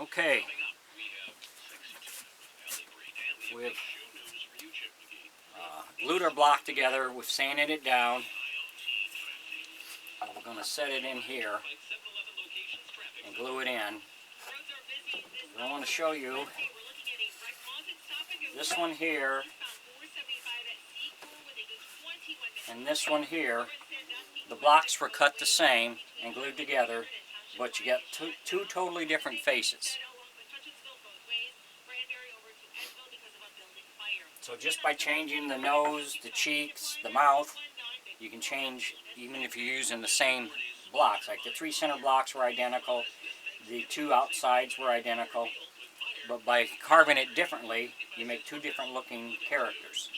Okay, we've glued our block together. We've sanded it down. We're going to set it in here and glue it in. I want to show you this one here and this one here. The blocks were cut the same and glued together, but you get two totally different faces. So just by changing the nose, the cheeks, the mouth, you can change even if you're using the same blocks. Like the 3 center blocks were identical, the 2 outsides were identical, but by carving it differently, you make 2 different looking characters.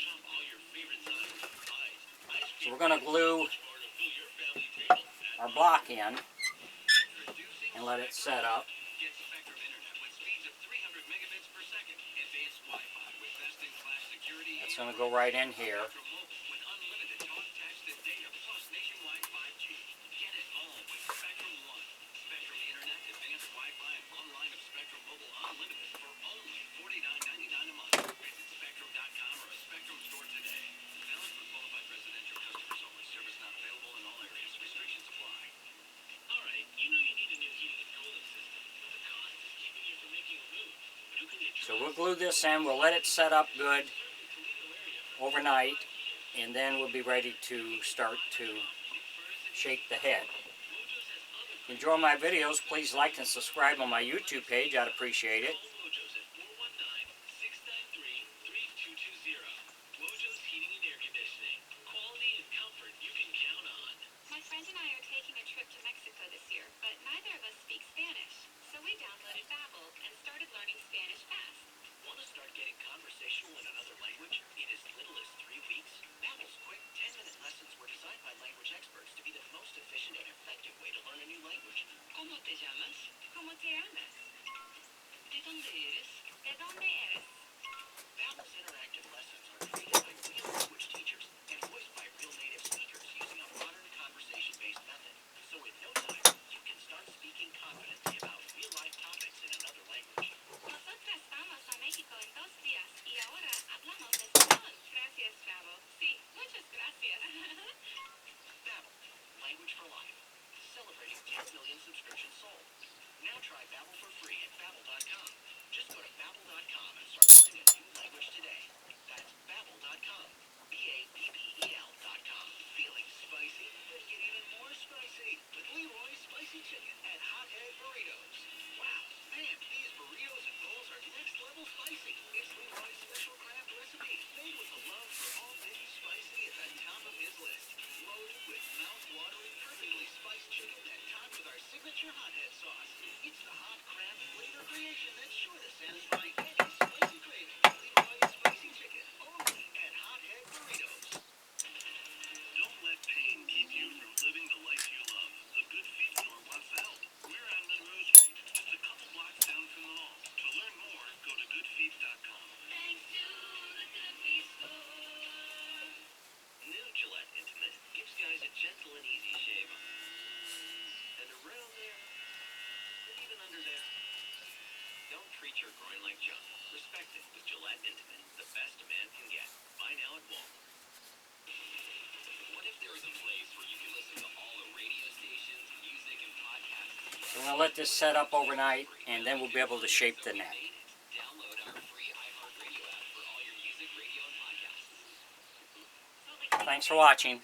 So we're going to glue our block in and let it set up. That's going to go right in here. So we'll glue this in, we'll let it set up good overnight, and then we'll be ready to start to shape the head. If you enjoy my videos, please like and subscribe on my YouTube page. I'd appreciate it. My friend and I are taking a trip to Mexico this year, but neither of us speak Spanish. So we downloaded Babbel and started learning Spanish fast. Want to start getting conversational in another language in as little as 3 weeks? Babbel's quick 10-minute lessons were designed by language experts to be the most efficient and effective way to learn a new language. ¿Cómo te llamas? ¿Cómo te llamas? ¿De dónde eres? ¿De dónde eres? Babbel's interactive lessons are created by real language teachers and voiced by real native speakers using a modern conversation-based method. So in no time, you can start speaking confidently about real-life topics in another language. Nosotras vamos a México en 2 días y ahora hablamos español. Gracias, Babbel. Sí, muchas gracias. Babbel, language for life. Celebrating 10 million subscriptions sold. Now try Babbel for free at Babbel.com. Just go to Babbel.com and start learning a new language today. That's Babbel.com. Babbel.com. Feeling spicy? Let's get even more spicy with Leroy's Spicy Chicken and Hothead Burritos. Wow, man, these burritos and bowls are next level spicy. It's Leroy's special craft recipe made with the love for all things spicy at the top of his list. Loaded with mouth-watering, perfectly spiced chicken and topped with our signature hothead sauce. It's the hot craft flavor creation that's sure to satisfy any spicy craving. Leroy's Spicy Chicken, only at Hothead Burritos. Don't let pain keep you from living the life you love. The Good Feet store wants to help. We're on Monroe Street, just a couple blocks down from the mall. To learn more, go to goodfeet.com. Thanks to the Good Feet store. New Gillette Intimate gives guys a gentle and easy shave. And around there, and even under there. Don't treat your groin like junk. Respect it with Gillette Intimate, the best a man can get. Buy now at Walmart. What if there was a place where you could listen to all the radio stations, music, and podcasts? So we're going to let this set up overnight, and then we'll be able to shape the neck. Download our free iHeartRadio app for all your music, radio, and podcasts. Thanks for watching.